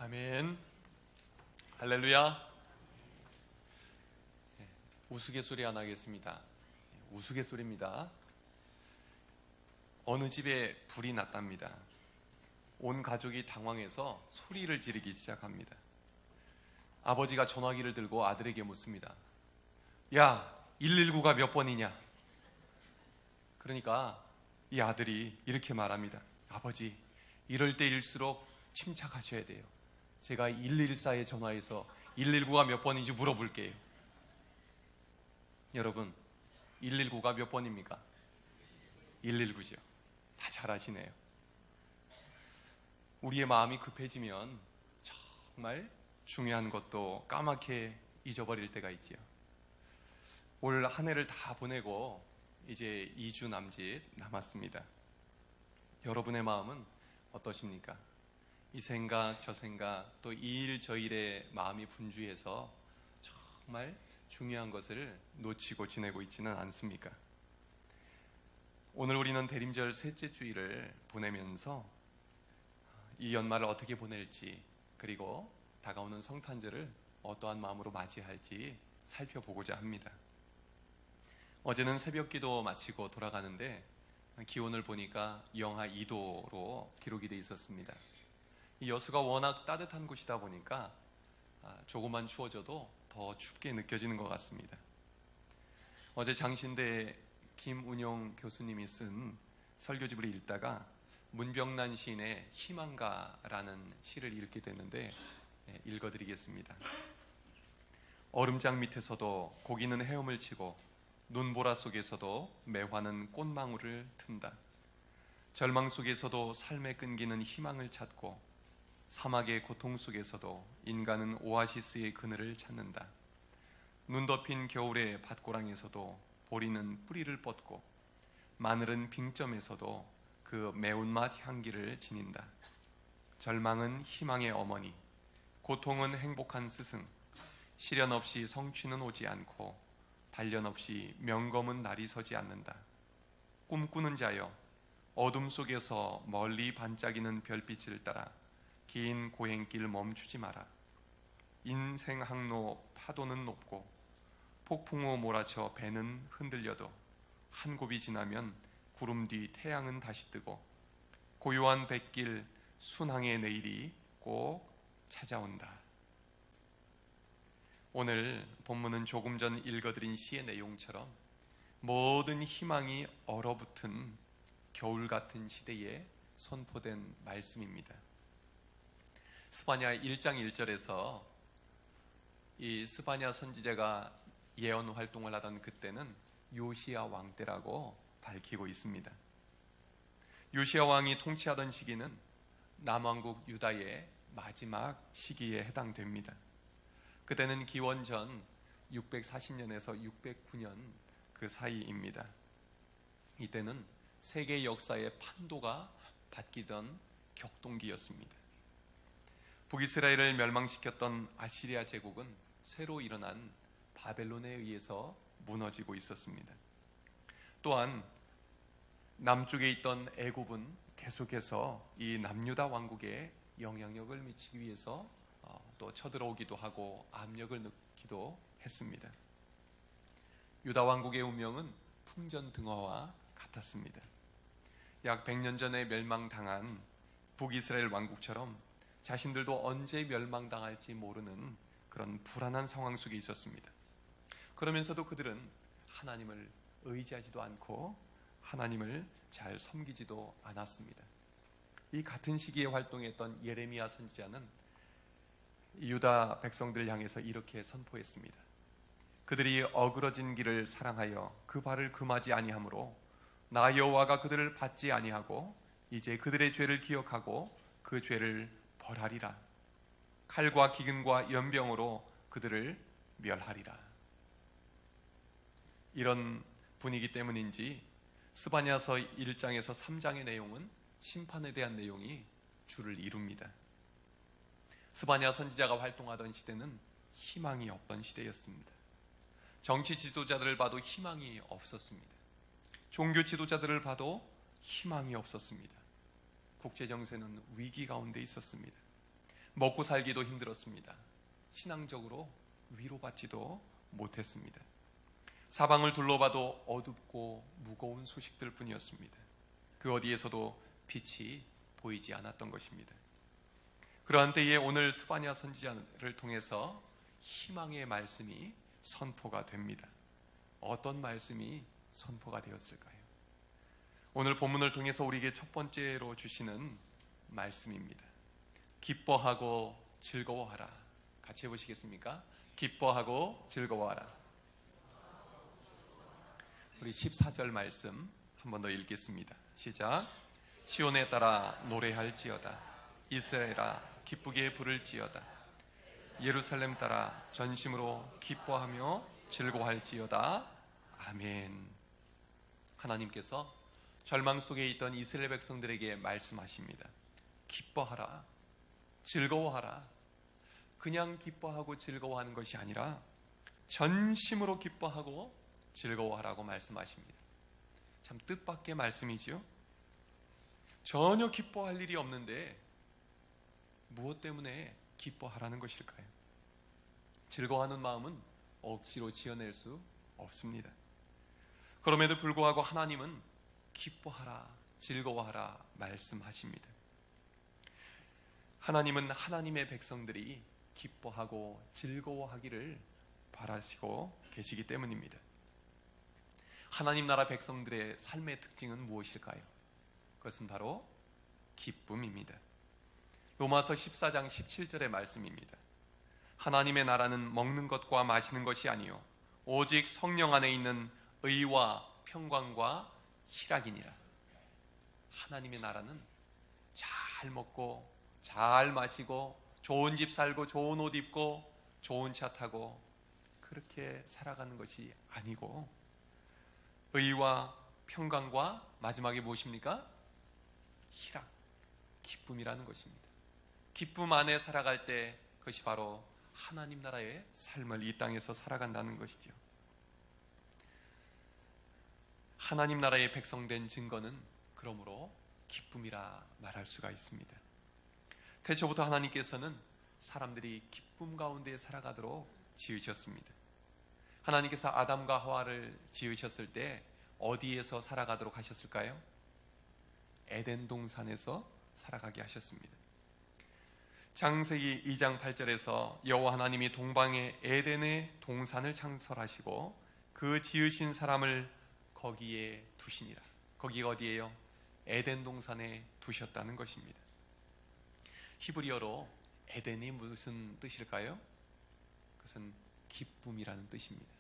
아멘. 할렐루야. 우스갯소리 안 하겠습니다. 우스갯소리입니다. 어느 집에 불이 났답니다. 온 가족이 당황해서 소리를 지르기 시작합니다. 아버지가 전화기를 들고 아들에게 묻습니다. 야, 119가 몇 번이냐? 그러니까 이 아들이 이렇게 말합니다. 아버지, 이럴 때일수록 침착하셔야 돼요. 제가 114에 전화해서 119가 몇 번인지 물어볼게요. 여러분, 119가 몇 번입니까? 119죠. 다 잘 아시네요. 우리의 마음이 급해지면 정말 중요한 것도 까맣게 잊어버릴 때가 있지요. 올 한 해를 다 보내고 이제 2주 남짓 남았습니다. 여러분의 마음은 어떠십니까? 이 생각 저 생각 또 이 일 저 일에 마음이 분주해서 정말 중요한 것을 놓치고 지내고 있지는 않습니까? 오늘 우리는 대림절 셋째 주일을 보내면서 이 연말을 어떻게 보낼지, 그리고 다가오는 성탄절을 어떠한 마음으로 맞이할지 살펴보고자 합니다. 어제는 새벽기도 마치고 돌아가는데 기온을 보니까 영하 2도로 기록이 돼 있었습니다. 이 여수가 워낙 따뜻한 곳이다 보니까 조금만 추워져도 더 춥게 느껴지는 것 같습니다. 어제 장신대 김운용 교수님이 쓴 설교집을 읽다가 문병난 시인의 희망가라는 시를 읽게 됐는데 읽어드리겠습니다. 얼음장 밑에서도 고기는 헤엄을 치고 눈보라 속에서도 매화는 꽃망울을 튼다. 절망 속에서도 삶의 끈기는 희망을 찾고 사막의 고통 속에서도 인간은 오아시스의 그늘을 찾는다. 눈 덮인 겨울의 밭고랑에서도 보리는 뿌리를 뻗고 마늘은 빙점에서도 그 매운맛 향기를 지닌다. 절망은 희망의 어머니, 고통은 행복한 스승, 시련 없이 성취는 오지 않고 단련 없이 명검은 날이 서지 않는다. 꿈꾸는 자여, 어둠 속에서 멀리 반짝이는 별빛을 따라 긴 고행길 멈추지 마라. 인생 항로 파도는 높고 폭풍 후 몰아쳐 배는 흔들려도 한 곱이 지나면 구름 뒤 태양은 다시 뜨고 고요한 뱃길 순항의 내일이 꼭 찾아온다. 오늘 본문은 조금 전 읽어드린 시의 내용처럼 모든 희망이 얼어붙은 겨울 같은 시대에 선포된 말씀입니다. 스바냐 1장 1절에서 이 스바냐 선지자가 예언 활동을 하던 그때는 요시야 왕 때라고 밝히고 있습니다. 요시야 왕이 통치하던 시기는 남왕국 유다의 마지막 시기에 해당됩니다. 그때는 기원전 640년에서 609년 그 사이입니다. 이때는 세계 역사의 판도가 바뀌던 격동기였습니다. 북이스라엘을 멸망시켰던 아시리아 제국은 새로 일어난 바벨론에 의해서 무너지고 있었습니다. 또한 남쪽에 있던 애굽은 계속해서 이 남유다 왕국에 영향력을 미치기 위해서 또 쳐들어오기도 하고 압력을 넣기도 했습니다. 유다 왕국의 운명은 풍전등화와 같았습니다. 약 100년 전에 멸망당한 북이스라엘 왕국처럼 자신들도 언제 멸망당할지 모르는 그런 불안한 상황 속에 있었습니다. 그러면서도 그들은 하나님을 의지하지도 않고 하나님을 잘 섬기지도 않았습니다. 이 같은 시기에 활동했던 예레미야 선지자는 유다 백성들을 향해서 이렇게 선포했습니다. 그들이 어그러진 길을 사랑하여 그 발을 금하지 아니하므로 나 여호와가 그들을 받지 아니하고 이제 그들의 죄를 기억하고 그 죄를 벌하리라. 칼과 기근과 연병으로 그들을 멸하리라. 이런 분위기 때문인지 스바냐서 1장에서 3장의 내용은 심판에 대한 내용이 주를 이룹니다. 스바냐 선지자가 활동하던 시대는 희망이 없던 시대였습니다. 정치 지도자들을 봐도 희망이 없었습니다. 종교 지도자들을 봐도 희망이 없었습니다. 국제 정세는 위기 가운데 있었습니다. 먹고 살기도 힘들었습니다. 신앙적으로 위로받지도 못했습니다. 사방을 둘러봐도 어둡고 무거운 소식들 뿐이었습니다. 그 어디에서도 빛이 보이지 않았던 것입니다. 그러한 때에 오늘 스바냐 선지자를 통해서 희망의 말씀이 선포가 됩니다. 어떤 말씀이 선포가 되었을까요? 오늘 본문을 통해서 우리에게 첫 번째로 주시는 말씀입니다. 기뻐하고 즐거워하라. 같이 해보시겠습니까? 기뻐하고 즐거워하라. 우리 14절 말씀 한 번 더 읽겠습니다. 시작. 시온에 따라 노래할지어다. 이스라엘아 기쁘게 부를지어다. 예루살렘 따라 전심으로 기뻐하며 즐거워할지어다. 아멘. 하나님께서 절망 속에 있던 이스라엘 백성들에게 말씀하십니다. 기뻐하라. 즐거워하라. 그냥 기뻐하고 즐거워하는 것이 아니라 전심으로 기뻐하고 즐거워하라고 말씀하십니다. 참 뜻밖의 말씀이지요. 전혀 기뻐할 일이 없는데 무엇 때문에 기뻐하라는 것일까요? 즐거워하는 마음은 억지로 지어낼 수 없습니다. 그럼에도 불구하고 하나님은 기뻐하라, 즐거워하라 말씀하십니다. 하나님은 하나님의 백성들이 기뻐하고 즐거워하기를 바라시고 계시기 때문입니다. 하나님 나라 백성들의 삶의 특징은 무엇일까요? 그것은 바로 기쁨입니다. 로마서 14장 17절의 말씀입니다. 하나님의 나라는 먹는 것과 마시는 것이 아니요 오직 성령 안에 있는 의와 평강과 희락이니라. 하나님의 나라는 잘 먹고 잘 마시고 좋은 집 살고 좋은 옷 입고 좋은 차 타고 그렇게 살아가는 것이 아니고 의와 평강과 마지막에 무엇입니까? 희락, 기쁨이라는 것입니다. 기쁨 안에 살아갈 때 그것이 바로 하나님 나라의 삶을 이 땅에서 살아간다는 것이죠. 하나님 나라의 백성된 증거는 그러므로 기쁨이라 말할 수가 있습니다. 태초부터 하나님께서는 사람들이 기쁨 가운데 살아가도록 지으셨습니다. 하나님께서 아담과 하와를 지으셨을 때 어디에서 살아가도록 하셨을까요? 에덴 동산에서 살아가게 하셨습니다. 창세기 2장 8절에서 여호와 하나님이 동방의 에덴의 동산을 창설하시고 그 지으신 사람을 거기에 두시니라. 거기가 어디예요? 에덴 동산에 두셨다는 것입니다. 히브리어로 에덴이 무슨 뜻일까요? 그것은 기쁨이라는 뜻입니다.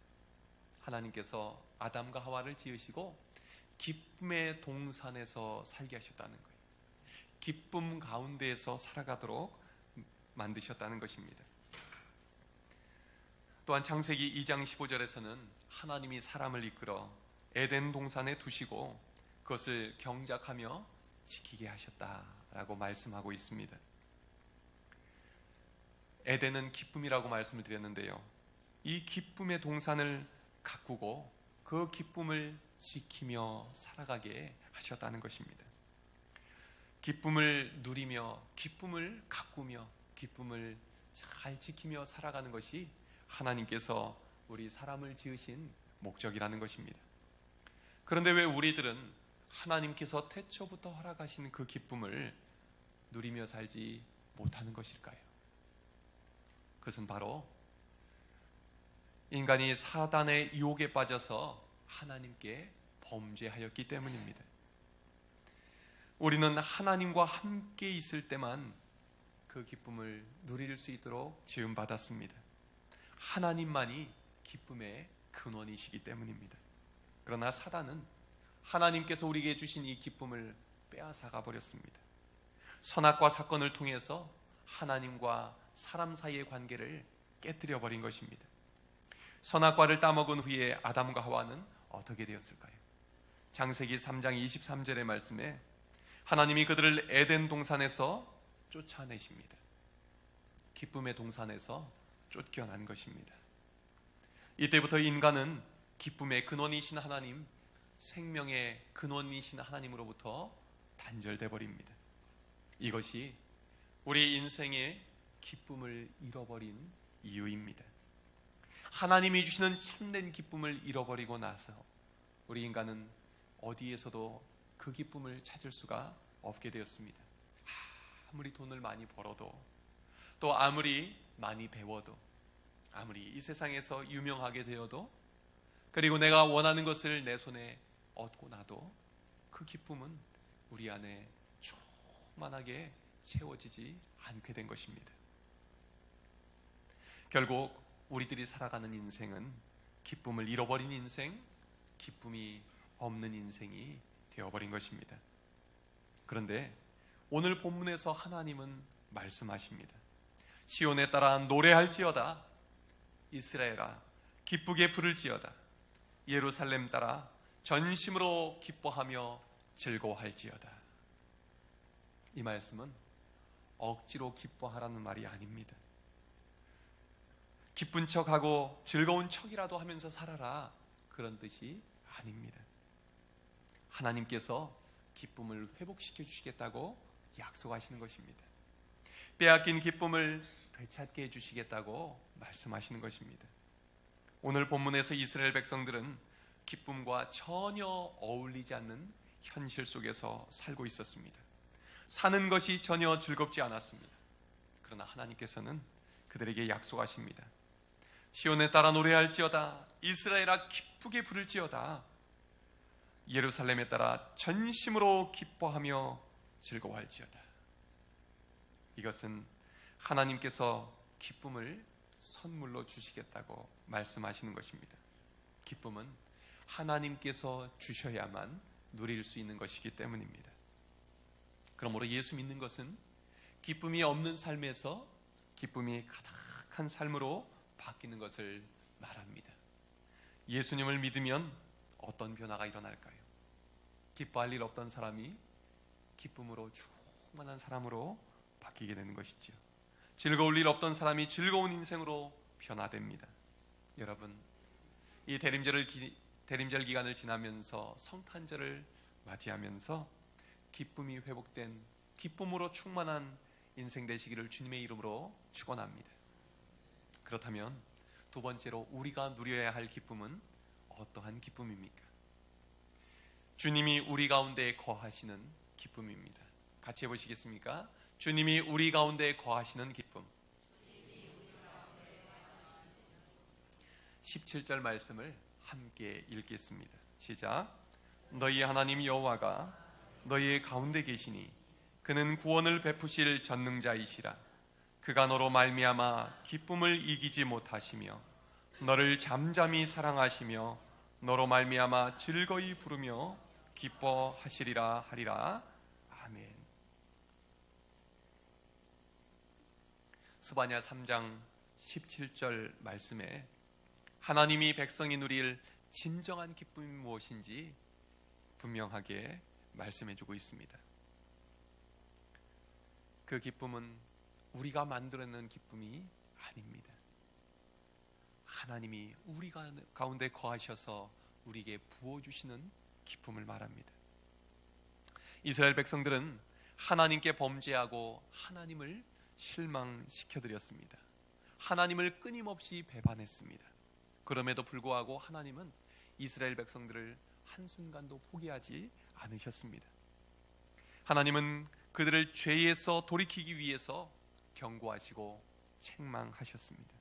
하나님께서 아담과 하와를 지으시고 기쁨의 동산에서 살게 하셨다는 거예요. 기쁨 가운데에서 살아가도록 만드셨다는 것입니다. 또한 창세기 2장 15절에서는 하나님이 사람을 이끌어 에덴 동산에 두시고 그것을 경작하며 지키게 하셨다라고 말씀하고 있습니다. 에덴은 기쁨이라고 말씀을 드렸는데요, 이 기쁨의 동산을 가꾸고 그 기쁨을 지키며 살아가게 하셨다는 것입니다. 기쁨을 누리며 기쁨을 가꾸며 기쁨을 잘 지키며 살아가는 것이 하나님께서 우리 사람을 지으신 목적이라는 것입니다. 그런데 왜 우리들은 하나님께서 태초부터 허락하신 그 기쁨을 누리며 살지 못하는 것일까요? 그것은 바로 인간이 사단의 유혹에 빠져서 하나님께 범죄하였기 때문입니다. 우리는 하나님과 함께 있을 때만 그 기쁨을 누릴 수 있도록 지음받았습니다. 하나님만이 기쁨의 근원이시기 때문입니다. 그러나 사단은 하나님께서 우리에게 주신 이 기쁨을 빼앗아가 버렸습니다. 선악과 사건을 통해서 하나님과 사람 사이의 관계를 깨뜨려 버린 것입니다. 선악과를 따먹은 후에 아담과 하와는 어떻게 되었을까요? 창세기 3장 23절의 말씀에 하나님이 그들을 에덴 동산에서 쫓아내십니다. 기쁨의 동산에서 쫓겨난 것입니다. 이때부터 인간은 기쁨의 근원이신 하나님, 생명의 근원이신 하나님으로부터 단절돼 버립니다. 이것이 우리 인생의 기쁨을 잃어버린 이유입니다. 하나님이 주시는 참된 기쁨을 잃어버리고 나서 우리 인간은 어디에서도 그 기쁨을 찾을 수가 없게 되었습니다. 아무리 돈을 많이 벌어도, 또 아무리 많이 배워도, 아무리 이 세상에서 유명하게 되어도, 그리고 내가 원하는 것을 내 손에 얻고 나도 그 기쁨은 우리 안에 충만하게 채워지지 않게 된 것입니다. 결국 우리들이 살아가는 인생은 기쁨을 잃어버린 인생, 기쁨이 없는 인생이 되어버린 것입니다. 그런데 오늘 본문에서 하나님은 말씀하십니다. 시온에 따라 노래할지어다. 이스라엘아 기쁘게 부를지어다. 예루살렘 따라 전심으로 기뻐하며 즐거워할지어다. 이 말씀은 억지로 기뻐하라는 말이 아닙니다. 기쁜 척하고 즐거운 척이라도 하면서 살아라, 그런 뜻이 아닙니다. 하나님께서 기쁨을 회복시켜 주시겠다고 약속하시는 것입니다. 빼앗긴 기쁨을 되찾게 해주시겠다고 말씀하시는 것입니다. 오늘 본문에서 이스라엘 백성들은 기쁨과 전혀 어울리지 않는 현실 속에서 살고 있었습니다. 사는 것이 전혀 즐겁지 않았습니다. 그러나 하나님께서는 그들에게 약속하십니다. 시온에 따라 노래할지어다. 이스라엘아 기쁘게 부를지어다. 예루살렘에 따라 전심으로 기뻐하며 즐거워할지어다. 이것은 하나님께서 기쁨을 선물로 주시겠다고 말씀하시는 것입니다. 기쁨은 하나님께서 주셔야만 누릴 수 있는 것이기 때문입니다. 그러므로 예수 믿는 것은 기쁨이 없는 삶에서 기쁨이 가득한 삶으로 바뀌는 것을 말합니다. 예수님을 믿으면 어떤 변화가 일어날까요? 기뻐할 일 없던 사람이 기쁨으로 충만한 사람으로 바뀌게 되는 것이죠. 즐거울 일 없던 사람이 즐거운 인생으로 변화됩니다. 여러분, 이 대림절 기간을 지나면서 성탄절을 맞이하면서 기쁨이 회복된, 기쁨으로 충만한 인생 되시기를 주님의 이름으로 축원합니다. 그렇다면 두 번째로 우리가 누려야 할 기쁨은 어떠한 기쁨입니까? 주님이 우리 가운데 거하시는 기쁨입니다. 같이 해보시겠습니까? 주님이 우리 가운데 거하시는 기쁨. 17절 말씀을 함께 읽겠습니다. 시작. 너희 하나님 여호와가 너희의 가운데 계시니 그는 구원을 베푸실 전능자이시라. 그가 너로 말미암아 기쁨을 이기지 못하시며 너를 잠잠히 사랑하시며 너로 말미암아 즐거이 부르며 기뻐하시리라 하리라. 아멘. 스바냐 3장 17절 말씀에 하나님이 백성이 누릴 진정한 기쁨이 무엇인지 분명하게 말씀해주고 있습니다. 그 기쁨은 우리가 만들어낸 기쁨이 아닙니다. 하나님이 우리 가운데 거하셔서 우리에게 부어주시는 기쁨을 말합니다. 이스라엘 백성들은 하나님께 범죄하고 하나님을 실망시켜드렸습니다. 하나님을 끊임없이 배반했습니다. 그럼에도 불구하고 하나님은 이스라엘 백성들을 한순간도 포기하지 않으셨습니다. 하나님은 그들을 죄에서 돌이키기 위해서 경고하시고 책망하셨습니다.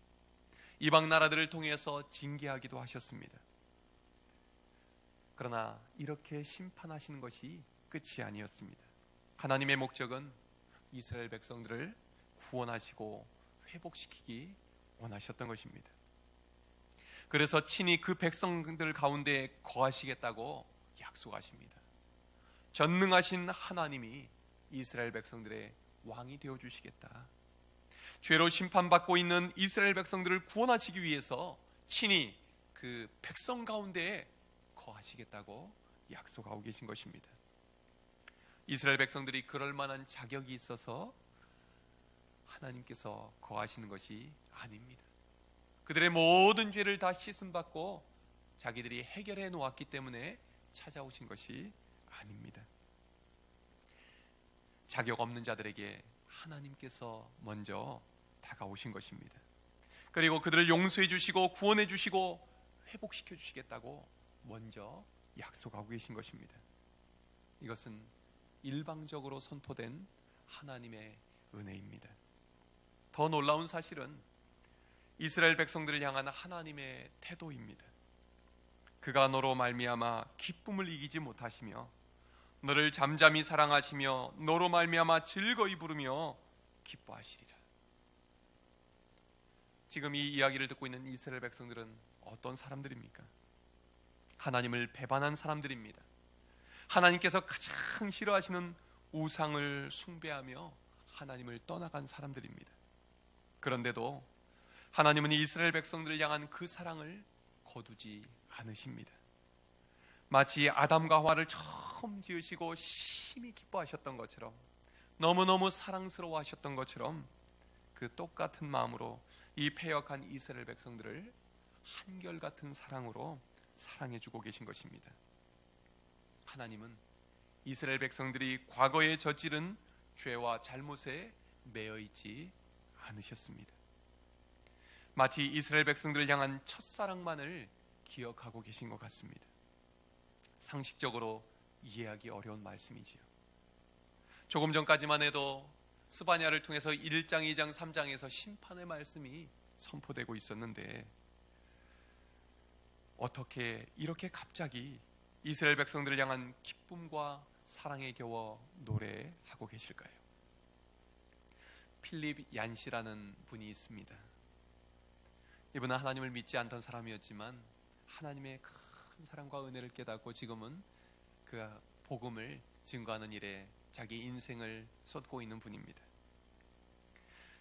이방 나라들을 통해서 징계하기도 하셨습니다. 그러나 이렇게 심판하시는 것이 끝이 아니었습니다. 하나님의 목적은 이스라엘 백성들을 구원하시고 회복시키기 원하셨던 것입니다. 그래서 친히 그 백성들 가운데 거하시겠다고 약속하십니다. 전능하신 하나님이 이스라엘 백성들의 왕이 되어주시겠다. 죄로 심판받고 있는 이스라엘 백성들을 구원하시기 위해서 친히 그 백성 가운데 거하시겠다고 약속하고 계신 것입니다. 이스라엘 백성들이 그럴 만한 자격이 있어서 하나님께서 거하시는 것이 아닙니다. 그들의 모든 죄를 다 씻음받고 자기들이 해결해 놓았기 때문에 찾아오신 것이 아닙니다. 자격 없는 자들에게 하나님께서 먼저 다가오신 것입니다. 그리고 그들을 용서해 주시고 구원해 주시고 회복시켜 주시겠다고 먼저 약속하고 계신 것입니다. 이것은 일방적으로 선포된 하나님의 은혜입니다. 더 놀라운 사실은 이스라엘 백성들을 향한 하나님의 태도입니다. 그가 너로 말미암아 기쁨을 이기지 못하시며 너를 잠잠히 사랑하시며 너로 말미암아 즐거이 부르며 기뻐하시리라. 지금 이 이야기를 듣고 있는 이스라엘 백성들은 어떤 사람들입니까? 하나님을 배반한 사람들입니다. 하나님께서 가장 싫어하시는 우상을 숭배하며 하나님을 떠나간 사람들입니다. 그런데도 하나님은 이스라엘 백성들을 향한 그 사랑을 거두지 않으십니다. 마치 아담과 하와를 처음 지으시고 심히 기뻐하셨던 것처럼, 너무너무 사랑스러워하셨던 것처럼 그 똑같은 마음으로 이 패역한 이스라엘 백성들을 한결같은 사랑으로 사랑해주고 계신 것입니다. 하나님은 이스라엘 백성들이 과거에 저지른 죄와 잘못에 매여 있지 않으셨습니다. 마치 이스라엘 백성들을 향한 첫사랑만을 기억하고 계신 것 같습니다. 상식적으로 이해하기 어려운 말씀이지요. 조금 전까지만 해도 스바냐를 통해서 1장, 2장, 3장에서 심판의 말씀이 선포되고 있었는데 어떻게 이렇게 갑자기 이스라엘 백성들을 향한 기쁨과 사랑에 겨워 노래하고 계실까요? 필립 얀시라는 분이 있습니다. 이분은 하나님을 믿지 않던 사람이었지만 하나님의 큰 사랑과 은혜를 깨닫고 지금은 그 복음을 증거하는 일에 자기 인생을 쏟고 있는 분입니다.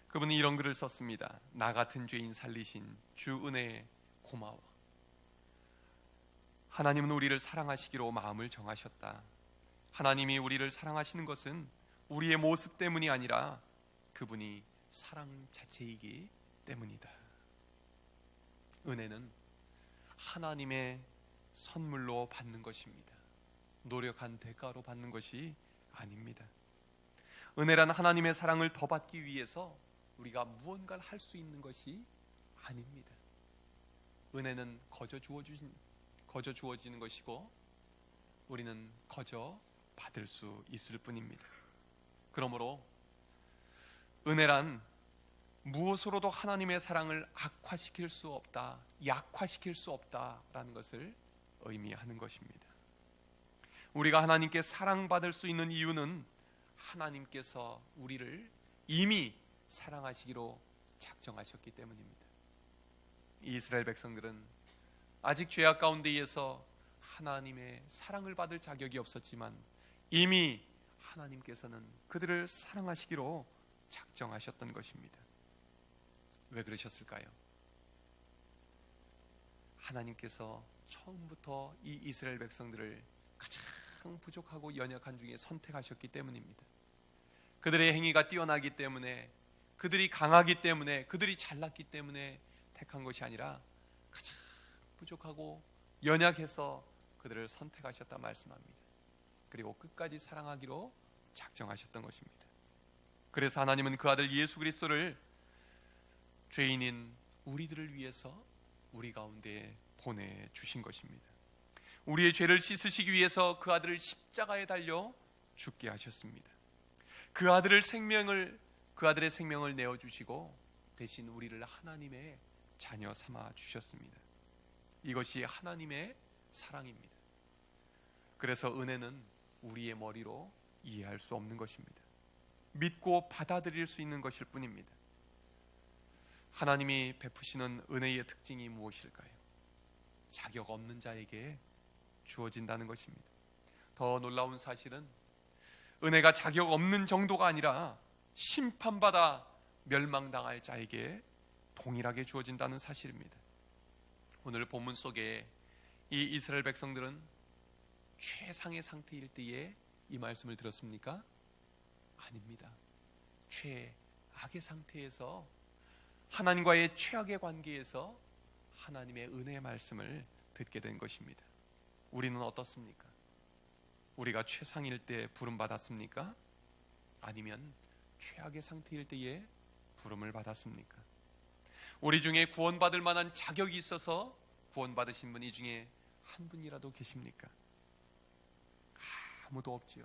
그분은 이런 글을 썼습니다. 나 같은 죄인 살리신 주 은혜에 고마워. 하나님은 우리를 사랑하시기로 마음을 정하셨다. 하나님이 우리를 사랑하시는 것은 우리의 모습 때문이 아니라 그분이 사랑 자체이기 때문이다. 은혜는 하나님의 선물로 받는 것입니다. 노력한 대가로 받는 것이 아닙니다. 은혜란 하나님의 사랑을 더 받기 위해서 우리가 무언가를 할 수 있는 것이 아닙니다. 은혜는 거저 주어지는 것이고 우리는 거저 받을 수 있을 뿐입니다. 그러므로 은혜란 무엇으로도 하나님의 사랑을 악화시킬 수 없다, 약화시킬 수 없다라는 것을 의미하는 것입니다. 우리가 하나님께 사랑받을 수 있는 이유는 하나님께서 우리를 이미 사랑하시기로 작정하셨기 때문입니다. 이스라엘 백성들은 아직 죄악 가운데에서 하나님의 사랑을 받을 자격이 없었지만 이미 하나님께서는 그들을 사랑하시기로 작정하셨던 것입니다. 왜 그러셨을까요? 하나님께서 처음부터 이 이스라엘 백성들을 가장 부족하고 연약한 중에 선택하셨기 때문입니다. 그들의 행위가 뛰어나기 때문에, 그들이 강하기 때문에, 그들이 잘났기 때문에 택한 것이 아니라 가장 부족하고 연약해서 그들을 선택하셨다 말씀합니다. 그리고 끝까지 사랑하기로 작정하셨던 것입니다. 그래서 하나님은 그 아들 예수 그리스도를 죄인인 우리들을 위해서 우리 가운데 보내주신 것입니다. 우리의 죄를 씻으시기 위해서 그 아들을 십자가에 달려 죽게 하셨습니다. 그 아들의 생명을 내어주시고 대신 우리를 하나님의 자녀 삼아 주셨습니다. 이것이 하나님의 사랑입니다. 그래서 은혜는 우리의 머리로 이해할 수 없는 것입니다. 믿고 받아들일 수 있는 것일 뿐입니다. 하나님이 베푸시는 은혜의 특징이 무엇일까요? 자격 없는 자에게 주어진다는 것입니다. 더 놀라운 사실은 은혜가 자격 없는 정도가 아니라 심판받아 멸망당할 자에게 동일하게 주어진다는 사실입니다. 오늘 본문 속에 이 이스라엘 백성들은 최상의 상태일 때에 이 말씀을 들었습니까? 아닙니다. 최악의 상태에서, 하나님과의 최악의 관계에서 하나님의 은혜의 말씀을 듣게 된 것입니다. 우리는 어떻습니까? 우리가 최상일 때 부름 받았습니까? 아니면 최악의 상태일 때에 부름을 받았습니까? 우리 중에 구원받을 만한 자격이 있어서 구원받으신 분 이 중에 한 분이라도 계십니까? 아무도 없지요.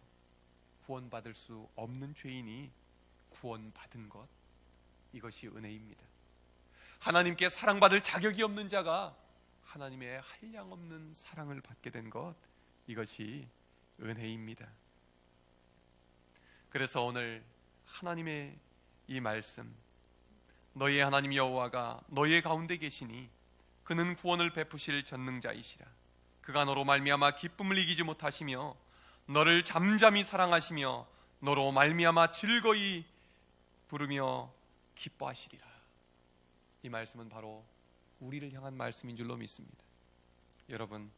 구원받을 수 없는 죄인이 구원받은 것, 이것이 은혜입니다. 하나님께 사랑받을 자격이 없는 자가 하나님의 한량없는 사랑을 받게 된 것, 이것이 은혜입니다. 그래서 오늘 하나님의 이 말씀, 너희의 하나님 여호와가 너희의 가운데 계시니 그는 구원을 베푸실 전능자이시라. 그가 너로 말미암아 기쁨을 이기지 못하시며 너를 잠잠히 사랑하시며 너로 말미암아 즐거이 부르며 기뻐하시리라. 이 말씀은 바로 우리를 향한 말씀인 줄로 믿습니다. 여러분,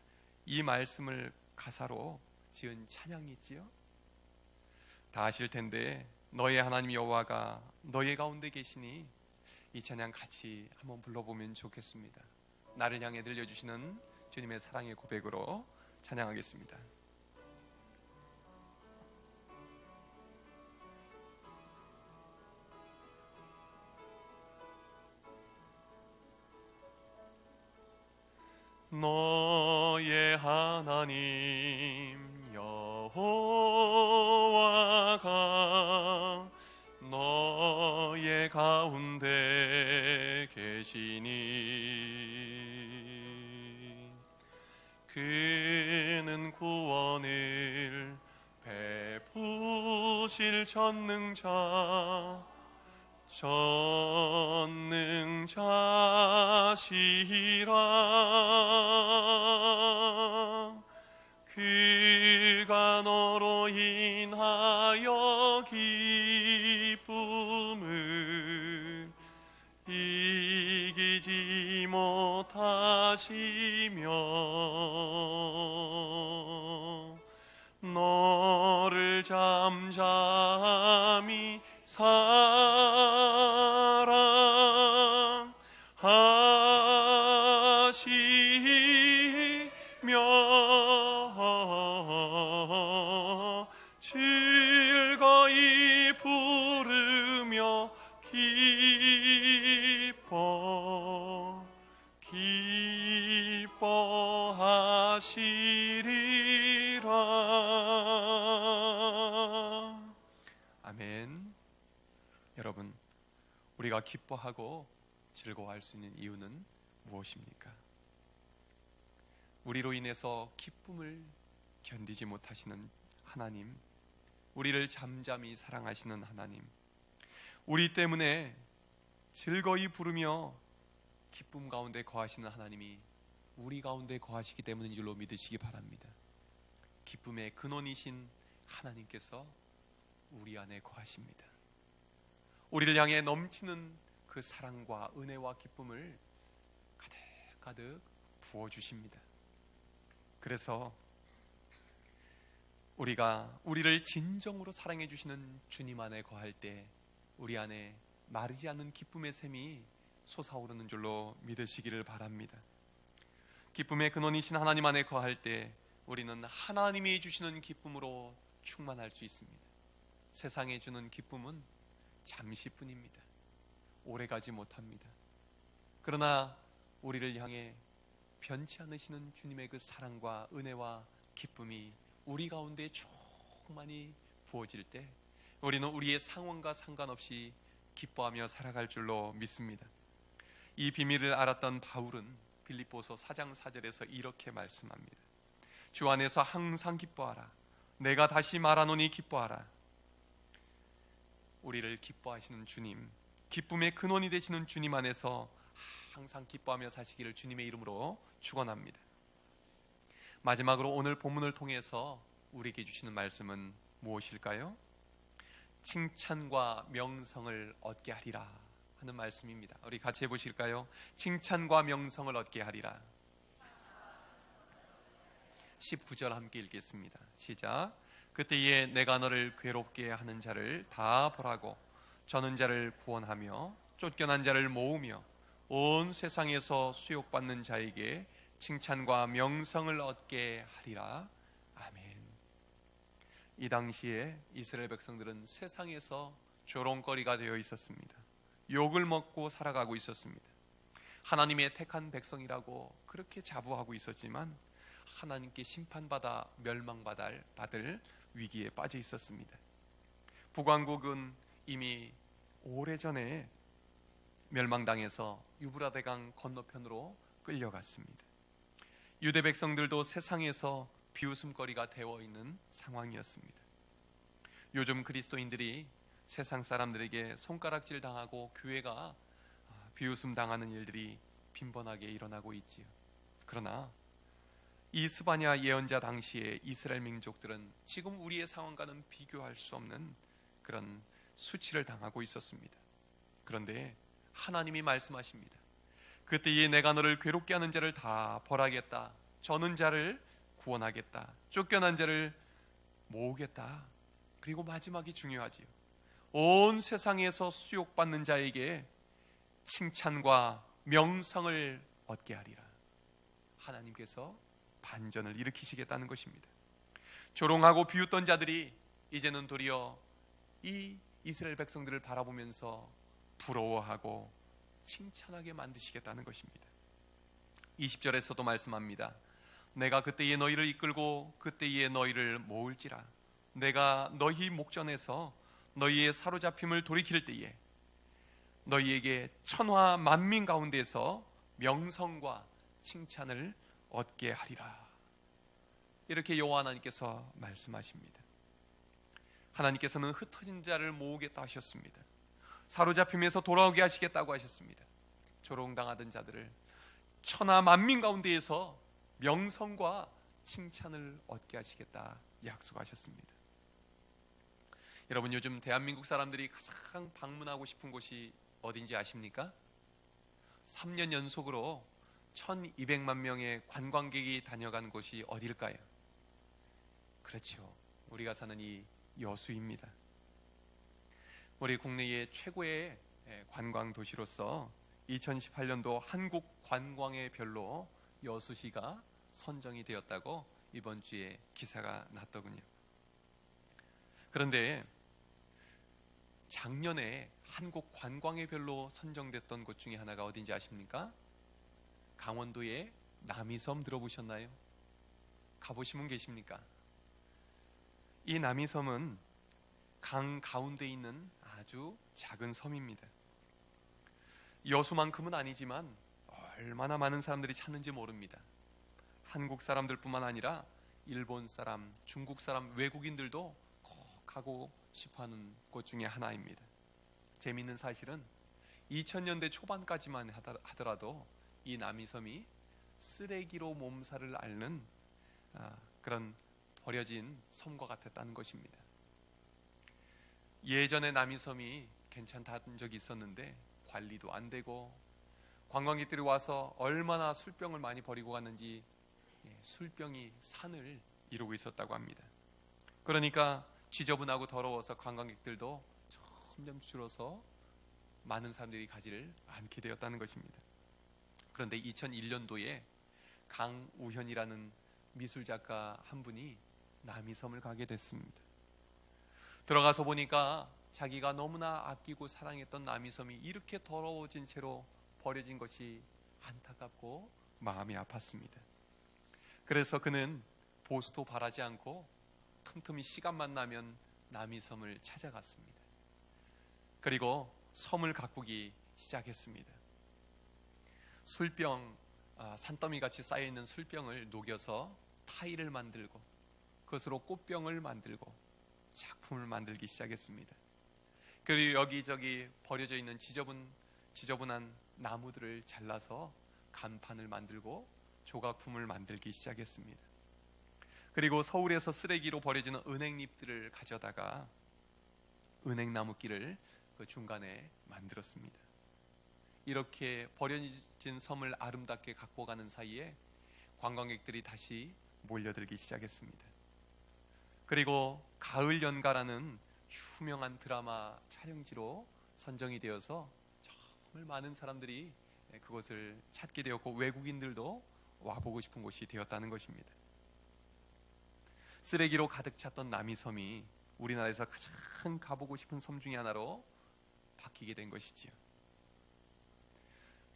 이 말씀을 가사로 지은 찬양이 있지요? 다 아실 텐데, 너의 하나님 여호와가 너의 가운데 계시니, 이 찬양 같이 한번 불러보면 좋겠습니다. 나를 향해 들려주시는 주님의 사랑의 고백으로 찬양하겠습니다. 너의 하나님 여호와가 너의 가운데 계시니 그는 구원을 베푸실 전능자시라. 그가 너로 인하여 기쁨을 이기지 못하시며 너를 잠잠히 사랑하시며 즐거이 부르며 기뻐하시리라. 아멘. 여러분, 우리가 기뻐하고 즐거워할 수 있는 이유는 무엇입니까? 우리로 인해서 기쁨을 견디지 못하시는 하나님, 우리를 잠잠히 사랑하시는 하나님, 우리 때문에 즐거이 부르며 기쁨 가운데 거하시는 하나님이 우리 가운데 거하시기 때문인 줄로 믿으시기 바랍니다. 기쁨의 근원이신 하나님께서 우리 안에 거하십니다. 우리를 향해 넘치는 그 사랑과 은혜와 기쁨을 가득가득 부어주십니다. 그래서 우리가 우리를 진정으로 사랑해 주시는 주님 안에 거할 때 우리 안에 마르지 않는 기쁨의 샘이 솟아오르는 줄로 믿으시기를 바랍니다. 기쁨의 근원이신 하나님 안에 거할 때 우리는 하나님이 주시는 기쁨으로 충만할 수 있습니다. 세상에 주는 기쁨은 잠시뿐입니다. 오래가지 못합니다. 그러나 우리를 향해 변치 않으시는 주님의 그 사랑과 은혜와 기쁨이 우리 가운데 충만히 부어질 때 우리는 우리의 상황과 상관없이 기뻐하며 살아갈 줄로 믿습니다. 이 비밀을 알았던 바울은 빌립보서 4장 4절에서 이렇게 말씀합니다. 주 안에서 항상 기뻐하라. 내가 다시 말하노니 기뻐하라. 우리를 기뻐하시는 주님, 기쁨의 근원이 되시는 주님 안에서 항상 기뻐하며 사시기를 주님의 이름으로 축원합니다. 마지막으로 오늘 본문을 통해서 우리에게 주시는 말씀은 무엇일까요? 칭찬과 명성을 얻게 하리라 하는 말씀입니다. 우리 같이 해보실까요? 칭찬과 명성을 얻게 하리라. 19절 함께 읽겠습니다. 시작. 그때에 내가 너를 괴롭게 하는 자를 다 보라고 저는 자를 구원하며 쫓겨난 자를 모으며 온 세상에서 수욕받는 자에게 칭찬과 명성을 얻게 하리라. 아멘. 이 당시에 이스라엘 백성들은 세상에서 조롱거리가 되어 있었습니다. 욕을 먹고 살아가고 있었습니다. 하나님의 택한 백성이라고 그렇게 자부하고 있었지만 하나님께 심판받아 멸망받을 위기에 빠져 있었습니다. 북왕국은 이미 오래전에 멸망당해서 유브라데강 건너편으로 끌려갔습니다. 유대 백성들도 세상에서 비웃음거리가 되어 있는 상황이었습니다. 요즘 그리스도인들이 세상 사람들에게 손가락질 당하고 교회가 비웃음 당하는 일들이 빈번하게 일어나고 있지요. 그러나 이 스바냐 예언자 당시의 이스라엘 민족들은 지금 우리의 상황과는 비교할 수 없는 그런 수치를 당하고 있었습니다. 그런데 하나님이 말씀하십니다. 그때에 내가 너를 괴롭게 하는 자를 다 벌하겠다. 저는 자를 구원하겠다. 쫓겨난 자를 모으겠다. 그리고 마지막이 중요하지요. 온 세상에서 수욕받는 자에게 칭찬과 명성을 얻게 하리라. 하나님께서 반전을 일으키시겠다는 것입니다. 조롱하고 비웃던 자들이 이제는 도리어 이 이스라엘 백성들을 바라보면서 부러워하고 칭찬하게 만드시겠다는 것입니다. 20절에서도 말씀합니다. 내가 그때에 너희를 이끌고 그때에 너희를 모을지라. 내가 너희 목전에서 너희의 사로잡힘을 돌이킬 때에 너희에게 천하 만민 가운데서 명성과 칭찬을 얻게 하리라. 이렇게 여호와 하나님께서 말씀하십니다. 하나님께서는 흩어진 자를 모으겠다 하셨습니다. 사로잡힘에서 돌아오게 하시겠다고 하셨습니다. 조롱당하던 자들을 천하 만민 가운데에서 명성과 칭찬을 얻게 하시겠다 약속하셨습니다. 여러분, 요즘 대한민국 사람들이 가장 방문하고 싶은 곳이 어딘지 아십니까? 3년 연속으로 1200만 명의 관광객이 다녀간 곳이 어딜까요? 그렇죠, 우리가 사는 이 여수입니다. 우리 국내의 최고의 관광 도시로서 2018년도 한국 관광의 별로 여수시가 선정이 되었다고 이번 주에 기사가 났더군요. 그런데 작년에 한국 관광의 별로 선정됐던 곳 중에 하나가 어딘지 아십니까? 강원도의 남이섬 들어보셨나요? 가보신 분 계십니까? 이 남이섬은 강 가운데 있는 아주 작은 섬입니다. 여수만큼은 아니지만 얼마나 많은 사람들이 찾는지 모릅니다. 한국 사람들뿐만 아니라 일본 사람, 중국 사람, 외국인들도 꼭 가고 싶어하는 곳 중에 하나입니다. 재미있는 사실은 2000년대 초반까지만 하더라도 이 남이섬이 쓰레기로 몸살을 앓는 그런 버려진 섬과 같았다는 것입니다. 예전에 남이섬이 괜찮다는 적이 있었는데 관리도 안 되고 관광객들이 와서 얼마나 술병을 많이 버리고 갔는지 술병이 산을 이루고 있었다고 합니다. 그러니까 지저분하고 더러워서 관광객들도 점점 줄어서 많은 사람들이 가지를 않게 되었다는 것입니다. 그런데 2001년도에 강우현이라는 미술작가 한 분이 남이섬을 가게 됐습니다. 들어가서 보니까 자기가 너무나 아끼고 사랑했던 남이섬이 이렇게 더러워진 채로 버려진 것이 안타깝고 마음이 아팠습니다. 그래서 그는 보수도 바라지 않고 틈틈이 시간만 나면 남이섬을 찾아갔습니다. 그리고 섬을 가꾸기 시작했습니다. 술병, 산더미 같이 쌓여있는 술병을 녹여서 타일을 만들고 그것으로 꽃병을 만들고 작품을 만들기 시작했습니다. 그리고 여기저기 버려져 있는 지저분한 나무들을 잘라서 간판을 만들고 조각품을 만들기 시작했습니다. 그리고 서울에서 쓰레기로 버려지는 은행잎들을 가져다가 은행나무길을 그 중간에 만들었습니다. 이렇게 버려진 섬을 아름답게 갖고 가는 사이에 관광객들이 다시 몰려들기 시작했습니다. 그리고 가을 연가라는 유명한 드라마 촬영지로 선정이 되어서 정말 많은 사람들이 그것을 찾게 되었고 외국인들도 와보고 싶은 곳이 되었다는 것입니다. 쓰레기로 가득 찼던 남이섬이 우리나라에서 가장 가보고 싶은 섬 중에 하나로 바뀌게 된 것이지요.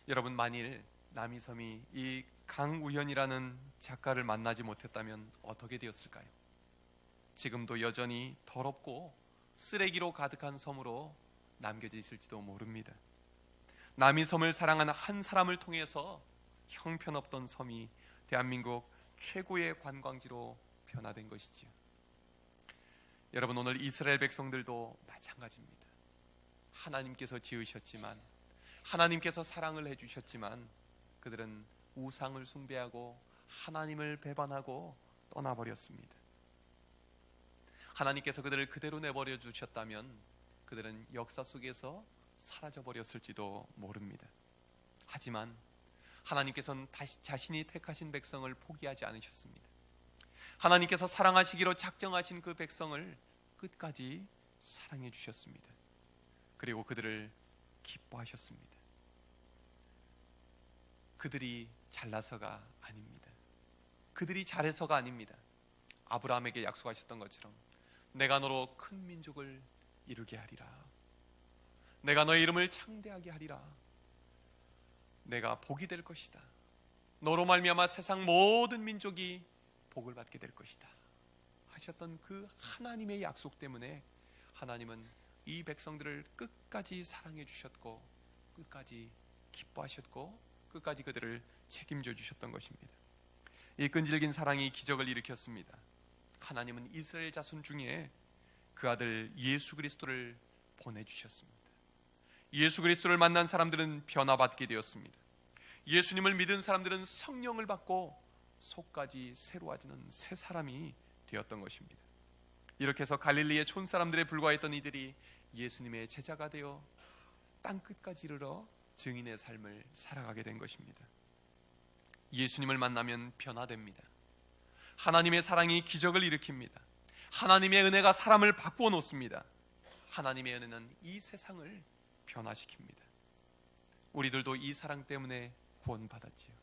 여러분, 만일 남이섬이 이 강우현이라는 작가를 만나지 못했다면 어떻게 되었을까요? 지금도 여전히 더럽고 쓰레기로 가득한 섬으로 남겨져 있을지도 모릅니다. 남이섬을 사랑하는 한 사람을 통해서 형편없던 섬이 대한민국 최고의 관광지로 변화된 것이지요. 여러분, 오늘 이스라엘 백성들도 마찬가지입니다. 하나님께서 지으셨지만, 하나님께서 사랑을 해주셨지만 그들은 우상을 숭배하고 하나님을 배반하고 떠나버렸습니다. 하나님께서 그들을 그대로 내버려 두셨다면 그들은 역사 속에서 사라져버렸을지도 모릅니다. 하지만 하나님께서는 다시 자신이 택하신 백성을 포기하지 않으셨습니다. 하나님께서 사랑하시기로 작정하신 그 백성을 끝까지 사랑해 주셨습니다. 그리고 그들을 기뻐하셨습니다. 그들이 잘나서가 아닙니다. 그들이 잘해서가 아닙니다. 아브라함에게 약속하셨던 것처럼 내가 너로 큰 민족을 이루게 하리라. 내가 너의 이름을 창대하게 하리라. 내가 복이 될 것이다. 너로 말미암아 세상 모든 민족이 복을 받게 될 것이다 하셨던 그 하나님의 약속 때문에 하나님은 이 백성들을 끝까지 사랑해 주셨고 끝까지 기뻐하셨고 끝까지 그들을 책임져 주셨던 것입니다. 이 끈질긴 사랑이 기적을 일으켰습니다. 하나님은 이스라엘 자손 중에 그 아들 예수 그리스도를 보내주셨습니다. 예수 그리스도를 만난 사람들은 변화받게 되었습니다. 예수님을 믿은 사람들은 성령을 받고 속까지 새로워지는 새 사람이 되었던 것입니다. 이렇게 해서 갈릴리의 촌사람들에 불과했던 이들이 예수님의 제자가 되어 땅끝까지 이르러 증인의 삶을 살아가게 된 것입니다. 예수님을 만나면 변화됩니다. 하나님의 사랑이 기적을 일으킵니다. 하나님의 은혜가 사람을 바꾸어 놓습니다. 하나님의 은혜는 이 세상을 변화시킵니다. 우리들도 이 사랑 때문에 구원받았지요.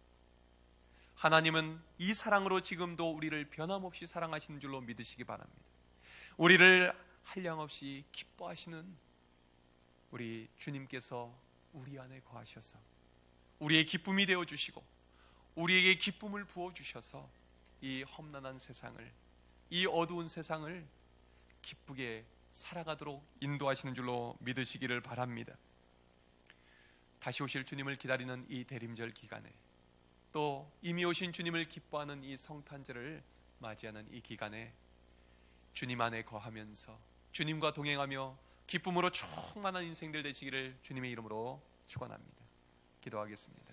하나님은 이 사랑으로 지금도 우리를 변함없이 사랑하시는 줄로 믿으시기 바랍니다. 우리를 한량없이 기뻐하시는 우리 주님께서 우리 안에 거하셔서 우리의 기쁨이 되어주시고 우리에게 기쁨을 부어주셔서 이 험난한 세상을, 이 어두운 세상을 기쁘게 살아가도록 인도하시는 줄로 믿으시기를 바랍니다. 다시 오실 주님을 기다리는 이 대림절 기간에 또 이미 오신 주님을 기뻐하는 이 성탄절을 맞이하는 이 기간에 주님 안에 거하면서 주님과 동행하며 기쁨으로 충만한 인생들 되시기를 주님의 이름으로 축원합니다. 기도하겠습니다.